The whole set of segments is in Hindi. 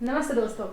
नमस्ते दोस्तों।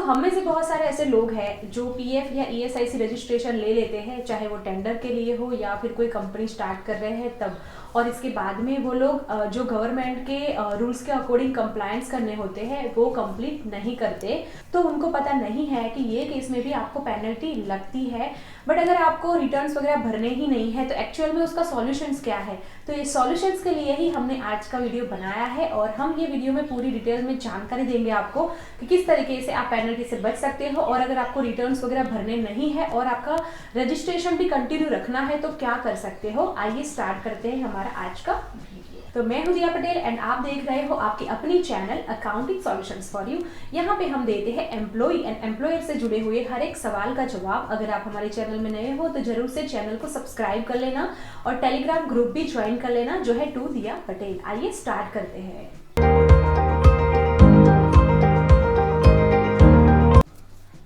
हम में से बहुत सारे ऐसे लोग हैं जो पीएफ या ईएसआईसी रजिस्ट्रेशन ले लेते हैं, चाहे वो टेंडर के लिए हो या फिर कोई कंपनी स्टार्ट कर रहे हैं तब। और इसके बाद में वो लोग जो गवर्नमेंट के रूल्स के अकॉर्डिंग कंप्लायंस करने होते हैं वो कंप्लीट नहीं करते, तो उनको पता नहीं है कि ये केस में भी आपको पेनल्टी लगती है। बट अगर आपको रिटर्न्स वगैरह भरने ही नहीं है तो एक्चुअल में उसका सॉल्यूशंस क्या है, तो ये सॉल्यूशंस के लिए ही हमने आज का वीडियो बनाया है। और हम ये वीडियो में पूरी डिटेल में जानकारी देंगे आपको कि किस तरीके से आप पेनल्टी से बच सकते हो, और अगर आपको रिटर्न्स वगैरह भरने नहीं है और आपका रजिस्ट्रेशन भी कंटिन्यू रखना है तो क्या कर सकते हो। आइए स्टार्ट करते हैं हमारा आज का वीडियो। तो मैं हूं दिया पटेल एंड आप देख रहे हो आपकी अपनी channel accounting solutions for you. यहाँ पे हम देते हैं एम्प्लॉय एंड एम्प्लॉयर से जुड़े हुए हर एक सवाल का जवाब। अगर आप हमारे चैनल में नए हो तो जरूर से चैनल को सब्सक्राइब कर लेना और टेलीग्राम ग्रुप भी ज्वाइन कर लेना जो है टू दिया पटेल। आइए स्टार्ट करते हैं।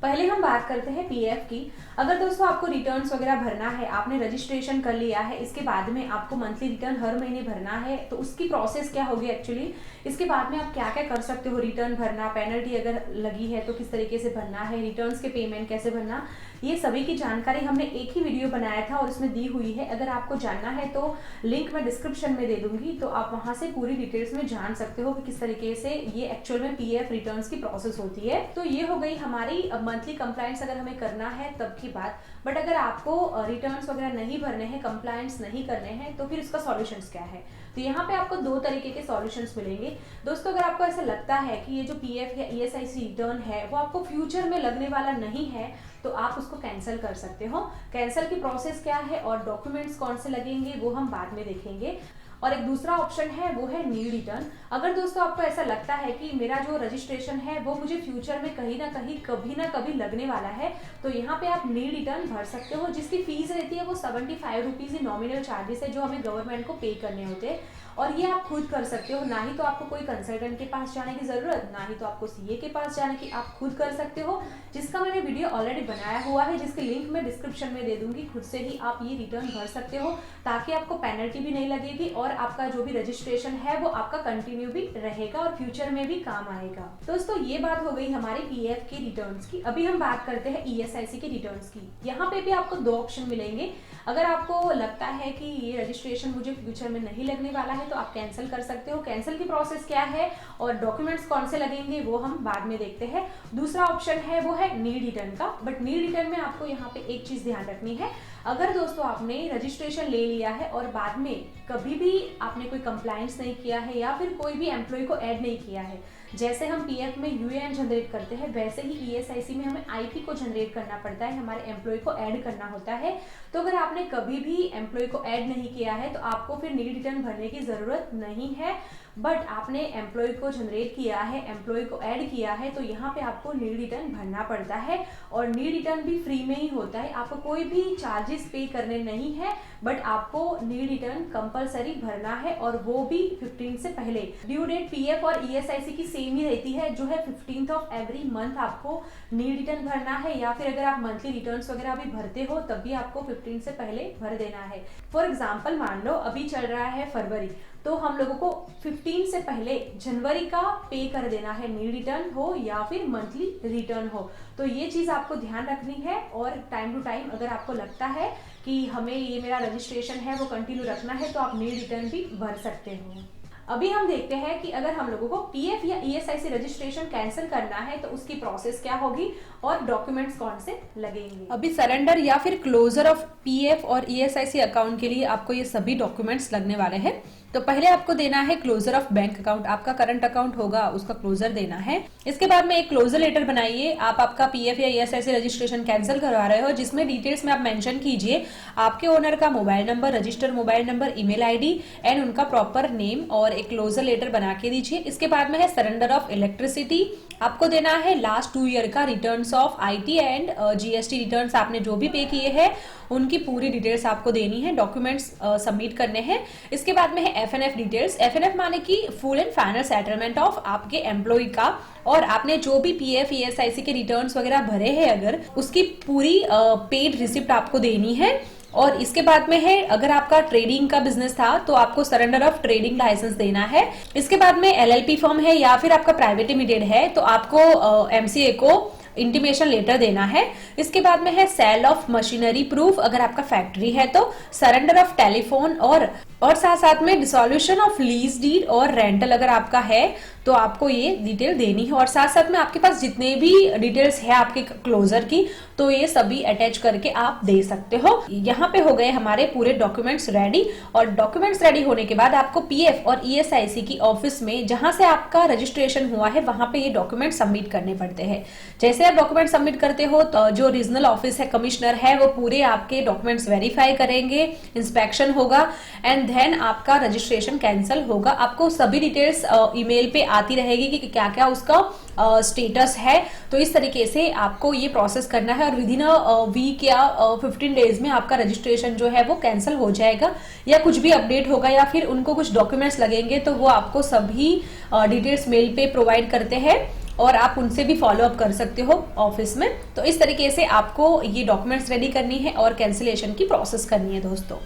पहले हम बात करते हैं पीएफ की। अगर दोस्तों आपको रिटर्न्स वगैरह भरना है, आपने रजिस्ट्रेशन कर लिया है, इसके बाद में आपको मंथली रिटर्न हर महीने भरना है, तो उसकी प्रोसेस क्या होगी एक्चुअली, इसके बाद में आप क्या क्या कर सकते हो। रिटर्न भरना, पेनल्टी अगर लगी है तो किस तरीके से भरना है, रिटर्न्स के पेमेंट कैसे भरना, ये सभी की जानकारी हमने एक ही वीडियो बनाया था और इसमें दी हुई है। अगर आपको जानना है तो लिंक मैं डिस्क्रिप्शन में दे दूंगी, तो आप वहां से पूरी डिटेल्स में जान सकते हो कि किस तरीके से ये एक्चुअल में पीएफ रिटर्न्स की प्रोसेस होती है। तो ये हो गई हमारी मंथली कंप्लायंस अगर हमें करना है तब की बात। बट अगर आपको रिटर्न्स वगैरह नहीं भरने हैं, कंप्लायंस नहीं करने हैं, तो फिर इसका सॉल्यूशंस क्या है। तो यहाँ पे आपको दो तरीके के सॉल्यूशंस मिलेंगे दोस्तों। अगर आपको ऐसा लगता है कि ये जो पीएफ या ईएसआईसी रिटर्न है वो आपको फ्यूचर में लगने वाला नहीं है, तो आप उसको कैंसिल कर सकते हो। कैंसिल की प्रोसेस क्या है और डॉक्यूमेंट्स कौन से लगेंगे वो हम बाद में देखेंगे। और एक दूसरा ऑप्शन है वो है नीड रिटर्न। अगर दोस्तों आपको ऐसा लगता है कि मेरा जो रजिस्ट्रेशन है वो मुझे फ्यूचर में कहीं ना कहीं कभी ना कभी लगने वाला है, तो यहाँ पे आप नीड रिटर्न भर सकते हो, जिसकी फीस रहती है वो 75 रुपीज ही नॉमिनल चार्जेस है जो हमें गवर्नमेंट को पे करने होते हैं। और ये आप खुद कर सकते हो, ना ही तो आपको कोई कंसल्टेंट के पास जाने की जरूरत, ना ही तो आपको सीए के पास जाने की, आप खुद कर सकते हो, जिसका मैंने वीडियो ऑलरेडी बनाया हुआ है, जिसके लिंक मैं डिस्क्रिप्शन में दे दूंगी। खुद से ही आप ये रिटर्न भर सकते हो ताकि आपको पेनल्टी भी नहीं लगेगी और आपका जो भी रजिस्ट्रेशन है वो आपका कंटिन्यू भी रहेगा और फ्यूचर में भी काम आएगा। दोस्तों ये बात हो गई हमारी पीएफ के रिटर्न्स की। अभी हम बात करते हैं ईएसआईसी के रिटर्न्स की। यहाँ पे भी आपको दो ऑप्शन मिलेंगे। अगर आपको लगता है कि ये रजिस्ट्रेशन मुझे फ्यूचर में नहीं लगने वाला है तो आप कैंसिल कर सकते हो। कैंसिल की प्रोसेस क्या है और डॉक्यूमेंट्स कौन से लगेंगे वो हम बाद में देखते हैं। दूसरा ऑप्शन है वो है नीड रिटर्न का। बट नीड रिटर्न में आपको यहाँ पे एक चीज ध्यान रखनी है। अगर दोस्तों आपने रजिस्ट्रेशन ले लिया है और बाद में कभी भी आपने कोई कंप्लायंस नहीं किया है या फिर कोई भी एम्प्लॉय को ऐड नहीं किया है, जैसे हम पीएफ में यूएएन जनरेट करते हैं वैसे ही ईएसआईसी में हमें आईपी को जनरेट करना पड़ता है, हमारे एम्प्लॉय को ऐड करना होता है। तो अगर आपने कभी भी एम्प्लॉय को ऐड नहीं किया है तो आपको फिर नीड रिटर्न भरने की जरूरत नहीं है। बट आपने एम्प्लॉय को जनरेट किया है, एम्प्लॉय को ऐड किया है, तो यहाँ पे आपको नीड रिटर्न भरना पड़ता है। और नीड रिटर्न भी फ्री में ही होता है, आपको कोई भी चार्जेस पे करने नहीं है, बट आपको नीड रिटर्न कंपलसरी भरना है और वो भी 15 से पहले। ड्यू डेट पीएफ और ईएसआईसी की सेम ही रहती है, जो है 15th ऑफ एवरी मंथ आपको नीड रिटर्न भरना है, या फिर अगर आप मंथली रिटर्न्स वगैरह भी भरते हो तब भी आपको 15 से पहले भर देना है। फॉर एग्जाम्पल मान लो अभी चल रहा है फरवरी, तो हम लोगों को 15 से पहले जनवरी का पे कर देना है, नीड रिटर्न हो या फिर मंथली रिटर्न हो। तो ये चीज आपको ध्यान रखनी है। और टाइम टू टाइम अगर आपको लगता है कि हमें ये मेरा रजिस्ट्रेशन है वो कंटिन्यू रखना है तो आप नीड रिटर्न भी भर सकते हो। अभी हम देखते हैं कि अगर हम लोगों को पीएफ या ईएसआईसी रजिस्ट्रेशन कैंसिल करना है तो उसकी प्रोसेस क्या होगी और डॉक्यूमेंट्स कौन से लगेंगे। अभी सरेंडर या फिर क्लोजर ऑफ पीएफ और ईएसआईसी अकाउंट के लिए आपको ये सभी डॉक्यूमेंट्स लगने वाले हैं। तो पहले आपको देना है क्लोजर ऑफ बैंक अकाउंट, आपका करंट अकाउंट होगा उसका क्लोजर देना है। इसके बाद में एक क्लोजर लेटर बनाइए। आप आपका पीएफ या ईएसआईसी रजिस्ट्रेशन कैंसिल करवा रहे हो, जिसमें डिटेल्स में आप मेंशन कीजिए आपके ओनर का mobile number, registered mobile number, email ID and उनका प्रॉपर नेम, और एक क्लोजर लेटर बना के दीजिए। इसके बाद में है सरेंडर ऑफ इलेक्ट्रिसिटी, आपको देना है लास्ट 2 ईयर का returns of IT and GST returns, आपने जो भी पे किए हैं उनकी पूरी डिटेल्स आपको देनी है, डॉक्यूमेंट्स सबमिट करने हैं। इसके बाद में है एफएनएफ डिटेल्स। एफएनएफ माने कि full and final settlement of आपके एम्प्लॉय का, और आपने जो भी पीएफ ईएसआईसी के रिटर्न्स वगैरह भरे हैं अगर उसकी पूरी पेड रिसिप्ट आपको देनी है। और इसके बाद में है अगर आपका ट्रेडिंग का बिजनेस था तो आपको सरेंडर ऑफ ट्रेडिंग लाइसेंस देना है। इसके बाद में एलएलपी फर्म है या फिर आपका प्राइवेट लिमिटेड है तो आपको एमसीए को इंटीमेशन लेटर देना है। इसके बाद में है सेल ऑफ मशीनरी प्रूफ अगर आपका फैक्ट्री है तो, सरेंडर ऑफ टेलीफोन और साथ साथ में डिसोल्यूशन ऑफ लीज डीड और रेंटल अगर आपका है तो आपको ये डिटेल देनी है। और साथ साथ में आपके पास जितने भी डिटेल्स है आपके क्लोजर की तो ये सभी अटैच करके आप दे सकते हो। यहाँ पे हो गए हमारे पूरे डॉक्यूमेंट्स रेडी। और डॉक्यूमेंट्स रेडी होने के बाद आपको पीएफ और ईएसआईसी की ऑफिस में जहां से आपका रजिस्ट्रेशन हुआ है वहां पे ये डॉक्यूमेंट सबमिट करने पड़ते हैं। जैसे आप डॉक्यूमेंट सबमिट करते हो तो जो रीजनल ऑफिस है, कमिश्नर है, वो पूरे आपके डॉक्यूमेंट्स वेरीफाई करेंगे, इंस्पेक्शन होगा एंड देन आपका रजिस्ट्रेशन कैंसिल होगा। आपको सभी डिटेल्स ईमेल पे आती रहेगी कि क्या क्या उसका स्टेटस है। तो इस तरीके से आपको ये प्रोसेस करना है और विद इन वीक या 15 डेज में आपका रजिस्ट्रेशन जो है वो कैंसिल हो जाएगा, या कुछ भी अपडेट होगा या फिर उनको कुछ डॉक्यूमेंट्स लगेंगे तो वो आपको सभी डिटेल्स मेल पे प्रोवाइड करते हैं और आप उनसे भी फॉलो अप कर सकते हो ऑफिस में। तो इस तरीके से आपको ये डॉक्यूमेंट्स रेडी करनी है और कैंसिलेशन की प्रोसेस करनी है दोस्तों।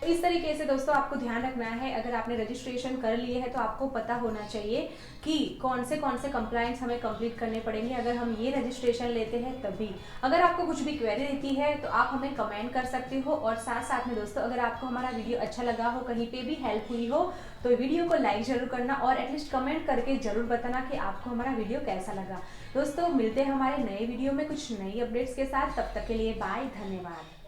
इस तरीके से दोस्तों आपको ध्यान रखना है, अगर आपने रजिस्ट्रेशन कर लिए है तो आपको पता होना चाहिए कि कौन से कंप्लायंस हमें कंप्लीट करने पड़ेंगे अगर हम ये रजिस्ट्रेशन लेते हैं तभी। अगर आपको कुछ भी क्वेरी रहती है तो आप हमें कमेंट कर सकते हो। और साथ साथ में दोस्तों अगर आपको हमारा वीडियो अच्छा लगा हो, कहीं पे भी हेल्प हुई हो तो वीडियो को लाइक जरूर करना और एटलीस्ट कमेंट करके जरूर बताना कि आपको हमारा वीडियो कैसा लगा। दोस्तों मिलते हैं हमारे नए वीडियो में कुछ नई अपडेट्स के साथ, तब तक के लिए बाय, धन्यवाद।